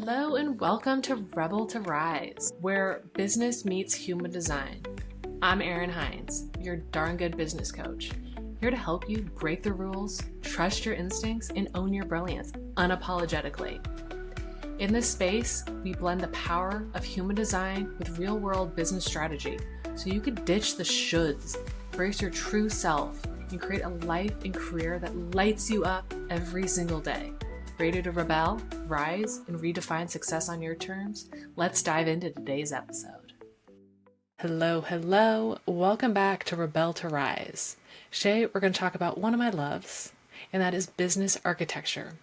Hello and welcome to Rebel to Rise, where business meets human design. I'm Erin Hines, your darn good business coach, here to help you break the rules, trust your instincts, and own your brilliance unapologetically. In this space, we blend the power of human design with real-world business strategy so you can ditch the shoulds, embrace your true self, and create a life and career that lights you up every single day. Ready to rebel, rise, and redefine success on your terms? Let's dive into today's episode. Hello. Welcome back to Rebel to Rise. Today, we're going to talk about one of my loves, and that is business architecture.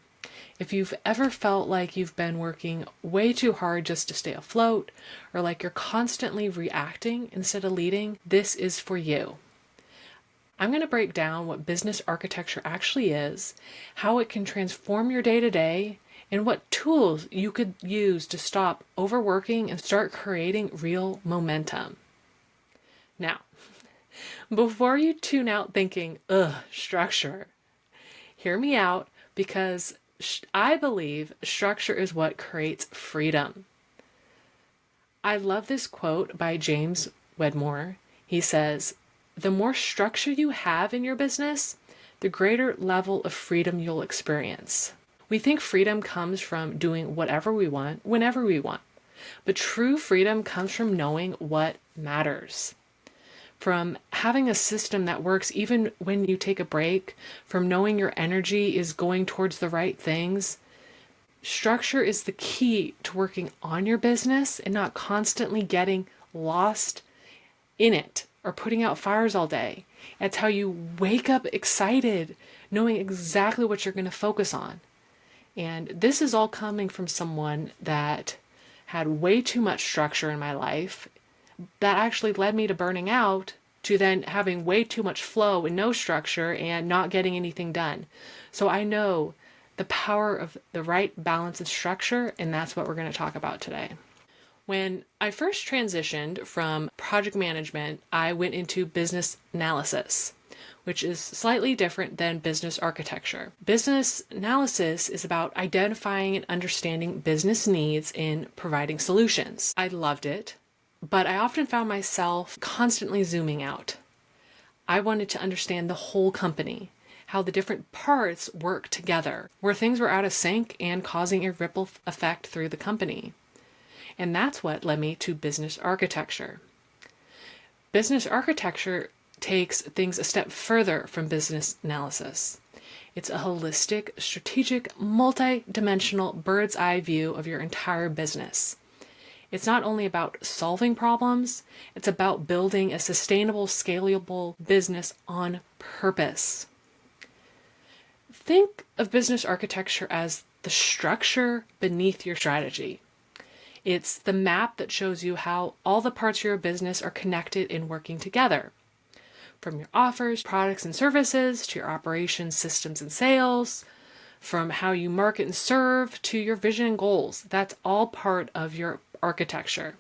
If you've ever felt like you've been working way too hard just to stay afloat, or like you're constantly reacting instead of leading, this is for you. I'm going to break down what business architecture actually is, how it can transform your day-to-day, and what tools you could use to stop overworking and start creating real momentum. Now, before you tune out thinking, structure, hear me out, because I believe structure is what creates freedom. I love this quote by James Wedmore. He says, "The more structure you have in your business, the greater level of freedom you'll experience." We think freedom comes from doing whatever we want, whenever we want. But true freedom comes from knowing what matters. From having a system that works even when you take a break, from knowing your energy is going towards the right things. Structure is the key to working on your business and not constantly getting lost in it or putting out fires all day. It's how you wake up excited, knowing exactly what you're going to focus on. And this is all coming from someone that had way too much structure in my life that actually led me to burning out, to then having way too much flow and no structure and not getting anything done. So I know the power of the right balance of structure, and that's what we're going to talk about today. When I first transitioned from project management, I went into business analysis, which is slightly different than business architecture. Business analysis is about identifying and understanding business needs and providing solutions. I loved it, but I often found myself constantly zooming out. I wanted to understand the whole company, how the different parts work together, where things were out of sync and causing a ripple effect through the company. And that's what led me to business architecture. Business architecture takes things a step further from business analysis. It's a holistic, strategic, multi-dimensional bird's eye view of your entire business. It's not only about solving problems, it's about building a sustainable, scalable business on purpose. Think of business architecture as the structure beneath your strategy. It's the map that shows you how all the parts of your business are connected and working together. From your offers, products, and services, to your operations, systems, and sales, from how you market and serve, to your vision and goals. That's all part of your architecture.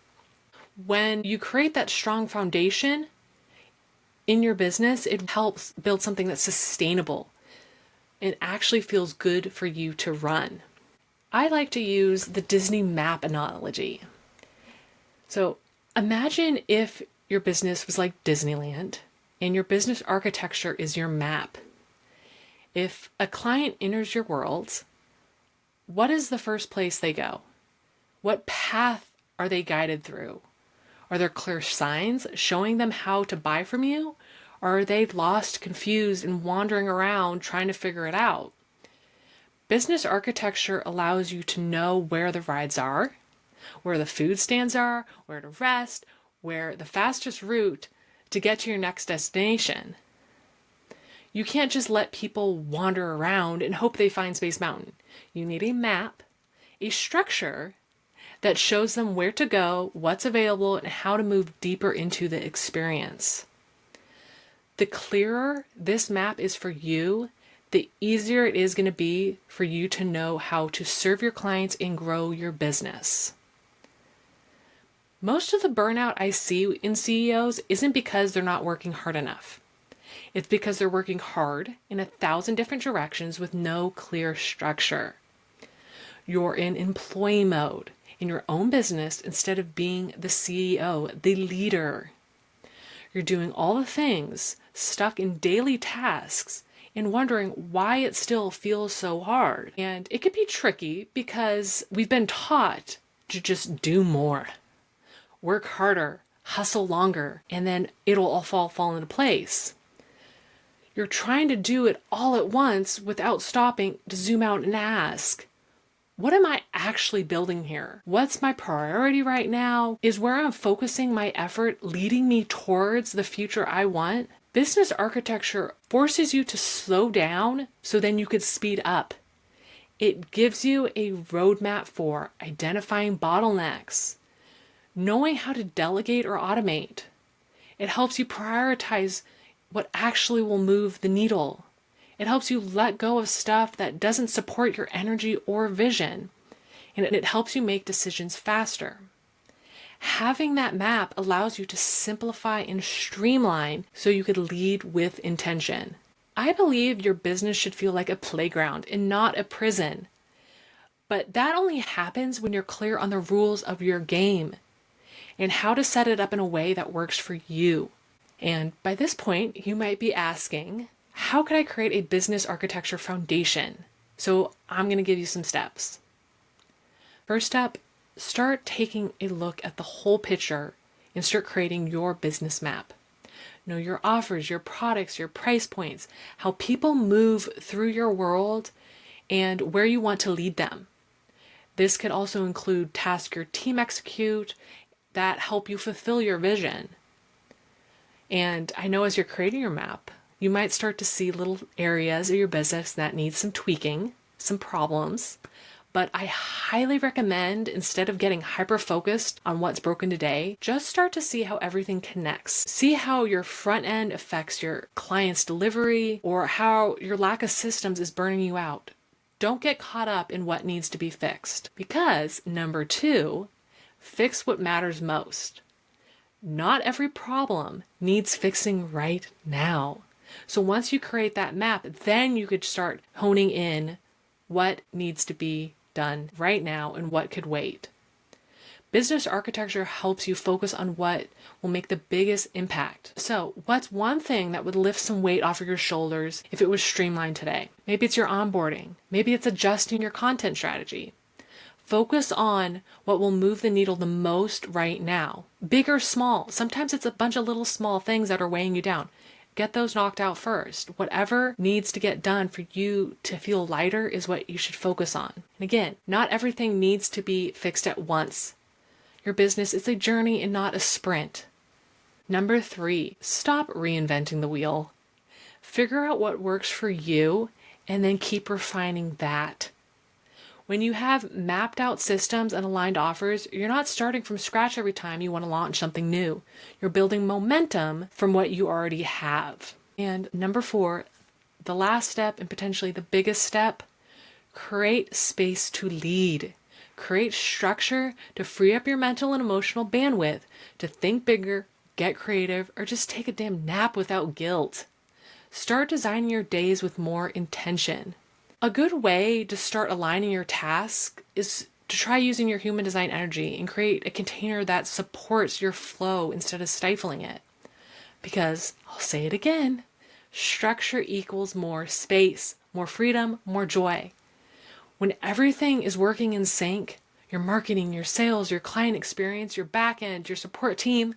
When you create that strong foundation in your business, it helps build something that's sustainable and actually feels good for you to run. I like to use the Disney map analogy. So imagine if your business was like Disneyland and your business architecture is your map. If a client enters your world, what is the first place they go? What path are they guided through? Are there clear signs showing them how to buy from you? Or are they lost, confused, and wandering around trying to figure it out? Business architecture allows you to know where the rides are, where the food stands are, where to rest, where the fastest route to get to your next destination. You can't just let people wander around and hope they find Space Mountain. You need a map, a structure that shows them where to go, what's available, and how to move deeper into the experience. The clearer this map is for you, the easier it is going to be for you to know how to serve your clients and grow your business. Most of the burnout I see in CEOs isn't because they're not working hard enough. It's because they're working hard in 1,000 different directions with no clear structure. You're in employee mode in your own business instead of being the CEO, the leader. You're doing all the things, stuck in daily tasks, and wondering why it still feels so hard. And it can be tricky because we've been taught to just do more, work harder, hustle longer, and then it'll all fall into place. You're trying to do it all at once without stopping to zoom out and ask, what am I actually building here? What's my priority right now? Is where I'm focusing my effort leading me towards the future I want? Business architecture forces you to slow down so then you could speed up. It gives you a roadmap for identifying bottlenecks, knowing how to delegate or automate. It helps you prioritize what actually will move the needle. It helps you let go of stuff that doesn't support your energy or vision. And it helps you make decisions faster. Having that map allows you to simplify and streamline so you could lead with intention. I believe your business should feel like a playground and not a prison. But that only happens when you're clear on the rules of your game and how to set it up in a way that works for you. And by this point, you might be asking, how could I create a business architecture foundation? So I'm going to give you some steps. First step, start taking a look at the whole picture and start creating your business map. Know your offers, your products, your price points, how people move through your world, and where you want to lead them. This could also include tasks your team execute that help you fulfill your vision. And I know as you're creating your map, you might start to see little areas of your business that need some tweaking, some problems. But I highly recommend, instead of getting hyper-focused on what's broken today, just start to see how everything connects. See how your front end affects your client's delivery or how your lack of systems is burning you out. Don't get caught up in what needs to be fixed. Because, number 2, fix what matters most. Not every problem needs fixing right now. So once you create that map, then you could start honing in what needs to be done right now and what could wait. Business architecture helps you focus on what will make the biggest impact. So what's one thing that would lift some weight off of your shoulders if it was streamlined today? Maybe it's your onboarding. Maybe it's adjusting your content strategy. Focus on what will move the needle the most right now. Big or small. Sometimes it's a bunch of little small things that are weighing you down. Get those knocked out first. Whatever needs to get done for you to feel lighter is what you should focus on. And again, not everything needs to be fixed at once. Your business is a journey and not a sprint. Number 3, stop reinventing the wheel. Figure out what works for you and then keep refining that. When you have mapped out systems and aligned offers, you're not starting from scratch every time you want to launch something new. You're building momentum from what you already have. And number 4, the last step and potentially the biggest step, create space to lead. Create structure to free up your mental and emotional bandwidth to think bigger, get creative, or just take a damn nap without guilt. Start designing your days with more intention. A good way to start aligning your task is to try using your human design energy and create a container that supports your flow instead of stifling it. Because, I'll say it again, structure equals more space, more freedom, more joy. When everything is working in sync, your marketing, your sales, your client experience, your back end, your support team,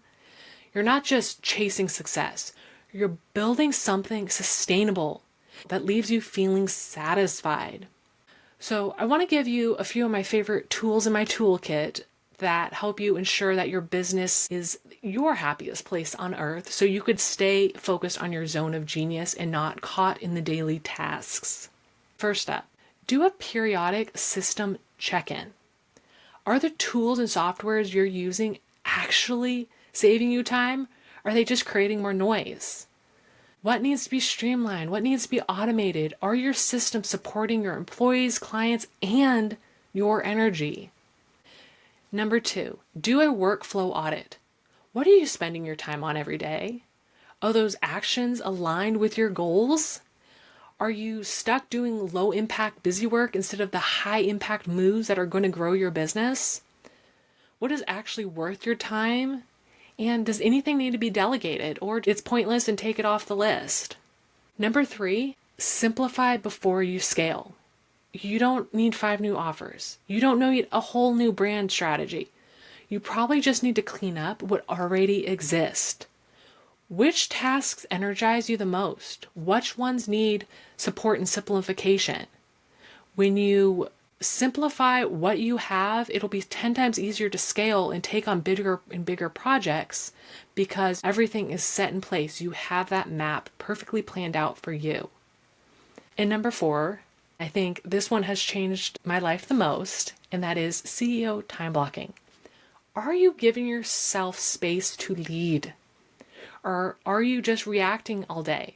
you're not just chasing success. You're building something sustainable that leaves you feeling satisfied. So I want to give you a few of my favorite tools in my toolkit that help you ensure that your business is your happiest place on earth so you could stay focused on your zone of genius and not caught in the daily tasks. First step, do a periodic system check-in. Are the tools and softwares you're using actually saving you time? Or are they just creating more noise? What needs to be streamlined? What needs to be automated? Are your systems supporting your employees, clients, and your energy? Number 2, do a workflow audit. What are you spending your time on every day? Are those actions aligned with your goals? Are you stuck doing low impact busy work instead of the high impact moves that are going to grow your business? What is actually worth your time? And does anything need to be delegated, or it's pointless and take it off the list? Number 3, simplify before you scale. You don't need 5 new offers. You don't need a whole new brand strategy. You probably just need to clean up what already exists. Which tasks energize you the most? Which ones need support and simplification? When you simplify what you have, it'll be 10 times easier to scale and take on bigger and bigger projects because everything is set in place. You have that map perfectly planned out for you. And number 4, I think this one has changed my life the most, and that is CEO time blocking. Are you giving yourself space to lead? Or are you just reacting all day?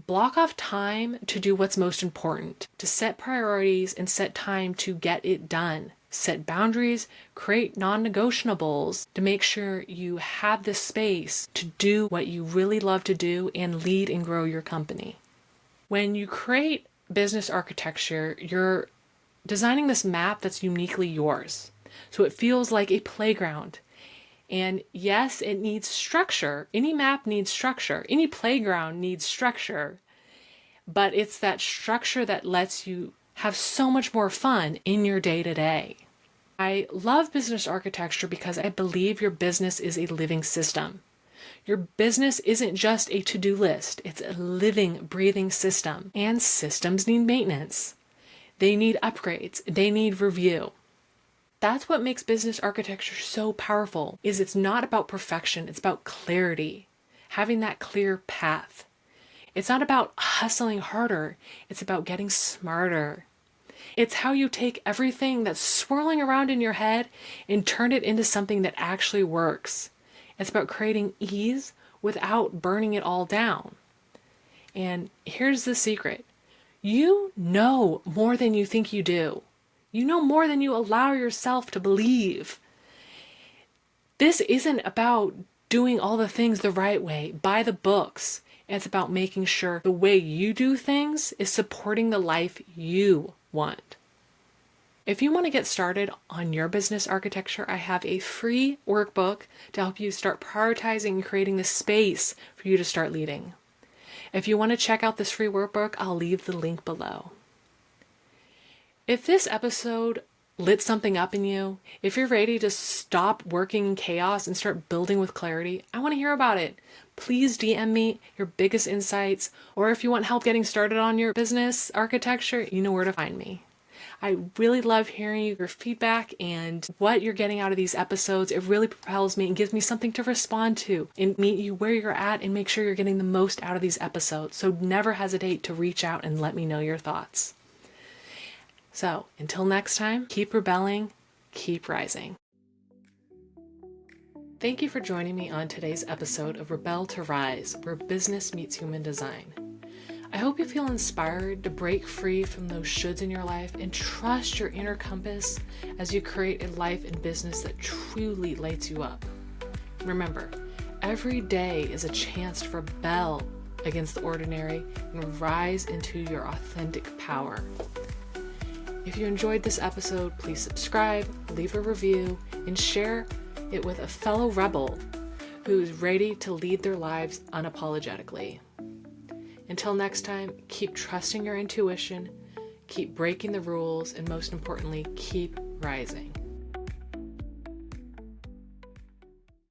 Block off time to do what's most important, to set priorities and set time to get it done. Set boundaries, create non-negotiables to make sure you have the space to do what you really love to do and lead and grow your company. When you create business architecture, you're designing this map that's uniquely yours. So it feels like a playground. And yes, it needs structure. Any map needs structure. Any playground needs structure. But it's that structure that lets you have so much more fun in your day-to-day. I love business architecture because I believe your business is a living system. Your business isn't just a to-do list. It's a living, breathing system. And systems need maintenance. They need upgrades. They need review. That's what makes business architecture so powerful, is it's not about perfection, it's about clarity, having that clear path. It's not about hustling harder, it's about getting smarter. It's how you take everything that's swirling around in your head and turn it into something that actually works. It's about creating ease without burning it all down. And here's the secret. You know more than you think you do. You know more than you allow yourself to believe. This isn't about doing all the things the right way, by the books. It's about making sure the way you do things is supporting the life you want. If you want to get started on your business architecture, I have a free workbook to help you start prioritizing and creating the space for you to start leading. If you want to check out this free workbook, I'll leave the link below. If this episode lit something up in you, if you're ready to stop working in chaos and start building with clarity, I want to hear about it. Please DM me your biggest insights, or if you want help getting started on your business architecture, you know where to find me. I really love hearing your feedback and what you're getting out of these episodes. It really propels me and gives me something to respond to and meet you where you're at and make sure you're getting the most out of these episodes. So never hesitate to reach out and let me know your thoughts. So until next time, keep rebelling, keep rising. Thank you for joining me on today's episode of Rebel to Rise, where business meets human design. I hope you feel inspired to break free from those shoulds in your life and trust your inner compass as you create a life and business that truly lights you up. Remember, every day is a chance to rebel against the ordinary and rise into your authentic power. If you enjoyed this episode, please subscribe, leave a review, and share it with a fellow rebel who is ready to lead their lives unapologetically. Until next time, keep trusting your intuition, keep breaking the rules, and most importantly, keep rising.